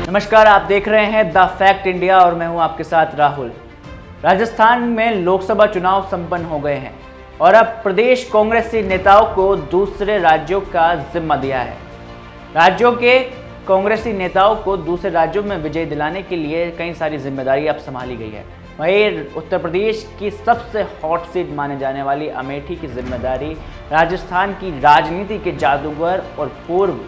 नमस्कार, आप देख रहे हैं द फैक्ट इंडिया और मैं हूं आपके साथ राहुल। राजस्थान में लोकसभा चुनाव संपन्न हो गए हैं और अब प्रदेश कांग्रेसी नेताओं को दूसरे राज्यों का जिम्मा दिया है। राज्यों के कांग्रेसी नेताओं को दूसरे राज्यों में विजय दिलाने के लिए कई सारी जिम्मेदारी अब संभाली गई है। वहीं उत्तर प्रदेश की सबसे हॉट सीट माने जाने वाली अमेठी की जिम्मेदारी राजस्थान की राजनीति के जादूगर और पूर्व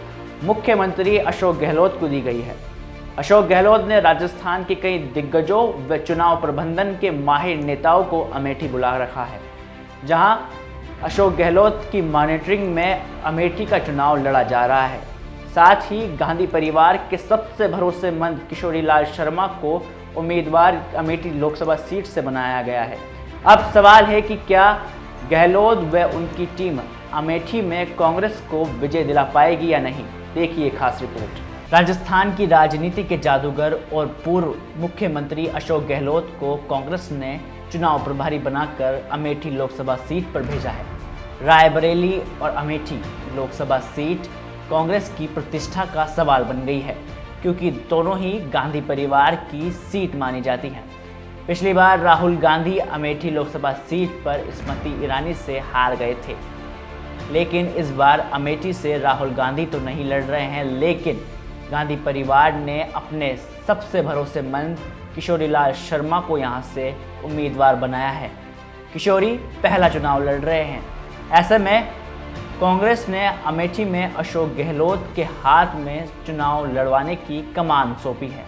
मुख्यमंत्री अशोक गहलोत को दी गई है। अशोक गहलोत ने राजस्थान के कई दिग्गजों व चुनाव प्रबंधन के माहिर नेताओं को अमेठी बुला रखा है, जहां अशोक गहलोत की मॉनिटरिंग में अमेठी का चुनाव लड़ा जा रहा है। साथ ही गांधी परिवार के सबसे भरोसेमंद किशोरीलाल शर्मा को उम्मीदवार अमेठी लोकसभा सीट से बनाया गया है। अब सवाल है कि क्या गहलोत व उनकी टीम अमेठी में कांग्रेस को विजय दिला पाएगी या नहीं। देखिए खास रिपोर्ट। राजस्थान की राजनीति के जादूगर और पूर्व मुख्यमंत्री अशोक गहलोत को कांग्रेस ने चुनाव प्रभारी बनाकर अमेठी लोकसभा सीट पर भेजा है। रायबरेली और अमेठी लोकसभा सीट कांग्रेस की प्रतिष्ठा का सवाल बन गई है, क्योंकि दोनों ही गांधी परिवार की सीट मानी जाती हैं। पिछली बार राहुल गांधी अमेठी लोकसभा सीट पर स्मृति ईरानी से हार गए थे, लेकिन इस बार अमेठी से राहुल गांधी तो नहीं लड़ रहे हैं, लेकिन गांधी परिवार ने अपने सबसे भरोसेमंद किशोरीलाल शर्मा को यहां से उम्मीदवार बनाया है। किशोरी पहला चुनाव लड़ रहे हैं। ऐसे में कांग्रेस ने अमेठी में अशोक गहलोत के हाथ में चुनाव लड़वाने की कमान सौंपी है।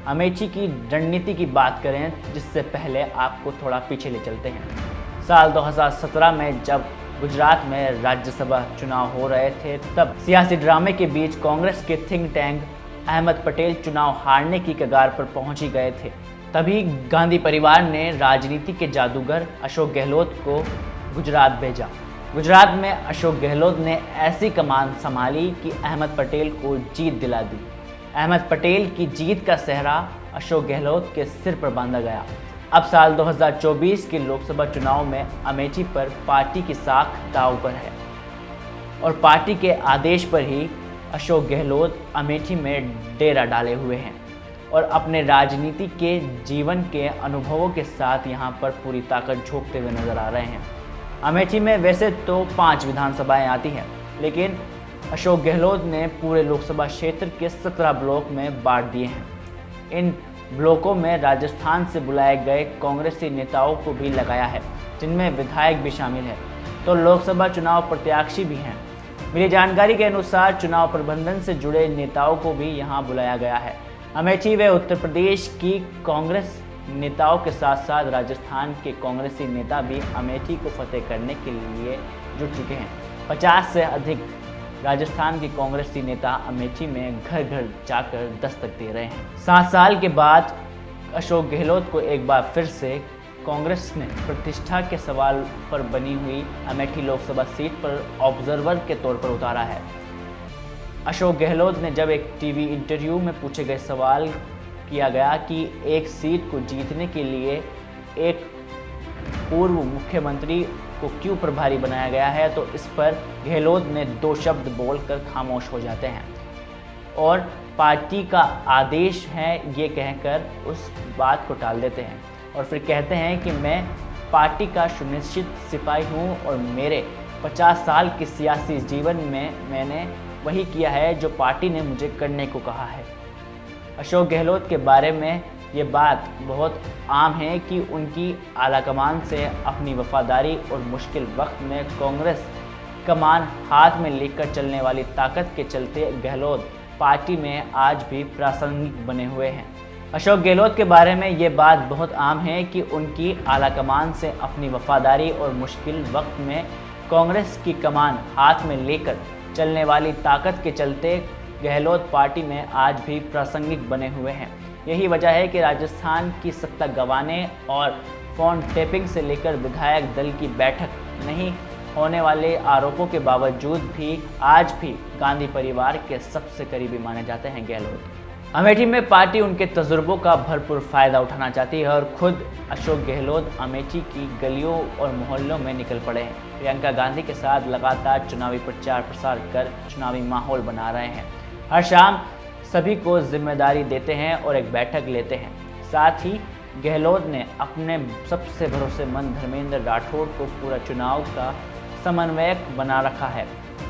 अमेठी की रणनीति की बात करें, जिससे पहले आपको थोड़ा पीछे ले चलते हैं। साल 2017 में जब गुजरात में राज्यसभा चुनाव हो रहे थे, तब सियासी ड्रामे के बीच कांग्रेस के थिंक टैंक अहमद पटेल चुनाव हारने की कगार पर पहुंच ही गए थे। तभी गांधी परिवार ने राजनीति के जादूगर अशोक गहलोत को गुजरात भेजा। गुजरात में अशोक गहलोत ने ऐसी कमान संभाली कि अहमद पटेल को जीत दिला दी। अहमद पटेल की जीत का सेहरा अशोक गहलोत के सिर पर बांधा गया। अब साल 2024 के लोकसभा चुनाव में अमेठी पर पार्टी की साख दांव पर है और पार्टी के आदेश पर ही अशोक गहलोत अमेठी में डेरा डाले हुए हैं और अपने राजनीति के जीवन के अनुभवों के साथ यहां पर पूरी ताकत झोंकते हुए नजर आ रहे हैं। अमेठी में वैसे तो 5 विधानसभाएं आती हैं, लेकिन अशोक गहलोत ने पूरे लोकसभा क्षेत्र के 17 ब्लॉक में बांट दिए हैं। इन ब्लॉकों में राजस्थान से बुलाए गए कांग्रेसी नेताओं को भी लगाया है, जिनमें विधायक भी शामिल है, तो लोकसभा चुनाव प्रत्याशी भी हैं। मिली जानकारी के अनुसार चुनाव प्रबंधन से जुड़े नेताओं को भी यहां बुलाया गया है। अमेठी व उत्तर प्रदेश की कांग्रेस नेताओं के साथ साथ राजस्थान के कांग्रेसी नेता भी अमेठी को फतेह करने के लिए जुट चुके हैं। 50 से अधिक राजस्थान के कांग्रेसी नेता अमेठी में घर घर जाकर दस्तक दे रहे हैं। 7 साल के बाद अशोक गहलोत को एक बार फिर से कांग्रेस ने प्रतिष्ठा के सवाल पर बनी हुई अमेठी लोकसभा सीट पर ऑब्जर्वर के तौर पर उतारा है। अशोक गहलोत ने जब एक टीवी इंटरव्यू में पूछे गए सवाल किया गया कि एक सीट को जीतने के लिए एक पूर्व मुख्यमंत्री को क्यों प्रभारी बनाया गया है, तो इस पर गहलोत ने 2 शब्द बोलकर खामोश हो जाते हैं और पार्टी का आदेश है ये कहकर उस बात को टाल देते हैं और फिर कहते हैं कि मैं पार्टी का सुनिश्चित सिपाही हूँ और मेरे 50 साल के सियासी जीवन में मैंने वही किया है जो पार्टी ने मुझे करने को कहा है। अशोक गहलोत के बारे में ये बात बहुत आम है कि उनकी आलाकमान से अपनी वफादारी और मुश्किल वक्त में कांग्रेस कमान हाथ में लेकर चलने वाली ताकत के चलते गहलोत पार्टी में आज भी प्रासंगिक बने हुए हैं। अशोक गहलोत के बारे में ये बात बहुत आम है कि उनकी आलाकमान से अपनी वफादारी और मुश्किल वक्त में कांग्रेस की कमान हाथ में लेकर चलने वाली ताकत के चलते गहलोत पार्टी में आज भी प्रासंगिक बने हुए हैं। यही वजह है कि राजस्थान की सत्ता गंवाने और फोन टेपिंग से लेकर विधायक दल की बैठक नहीं होने वाले आरोपों के बावजूद भी आज भी गांधी परिवार के सबसे करीबी माने जाते हैं गहलोत। अमेठी में पार्टी उनके तजुर्बों का भरपूर फायदा उठाना चाहती है और खुद अशोक गहलोत अमेठी की गलियों और मोहल्लों में निकल पड़े हैं। प्रियंका गांधी के साथ लगातार चुनावी प्रचार प्रसार कर चुनावी माहौल बना रहे हैं। हर शाम सभी को जिम्मेदारी देते हैं और एक बैठक लेते हैं। साथ ही गहलोत ने अपने सबसे भरोसेमंद धर्मेंद्र राठौड़ को पूरा चुनाव का समन्वयक बना रखा है।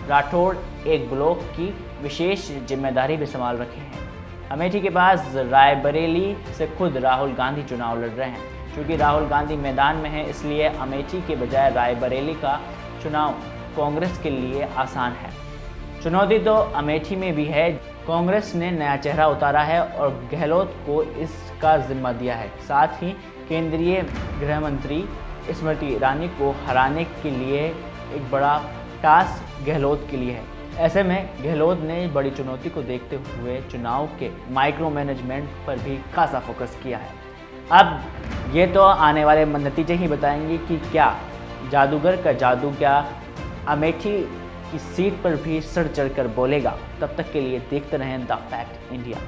राठौड़ एक ब्लॉक की विशेष जिम्मेदारी भी संभाल रखे हैं। अमेठी के पास रायबरेली से खुद राहुल गांधी चुनाव लड़ रहे हैं। क्योंकि राहुल गांधी मैदान में हैं, इसलिए अमेठी के बजाय रायबरेली का चुनाव कांग्रेस के लिए आसान है। चुनौती तो अमेठी में भी है। कांग्रेस ने नया चेहरा उतारा है और गहलोत को इसका जिम्मा दिया है। साथ ही केंद्रीय गृह मंत्री स्मृति ईरानी को हराने के लिए एक बड़ा टास्क गहलोत के लिए है। ऐसे में गहलोत ने बड़ी चुनौती को देखते हुए चुनाव के माइक्रो मैनेजमेंट पर भी खासा फोकस किया है। अब ये तो आने वाले नतीजे ही बताएंगे कि क्या जादूगर का जादू क्या अमेठी की सीट पर भी सर चढ़कर बोलेगा। तब तक के लिए देखते रहें द फैक्ट इंडिया।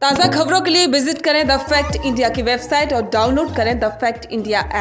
ताज़ा खबरों के लिए विजिट करें द फैक्ट इंडिया की वेबसाइट और डाउनलोड करें द फैक्ट इंडिया ऐप।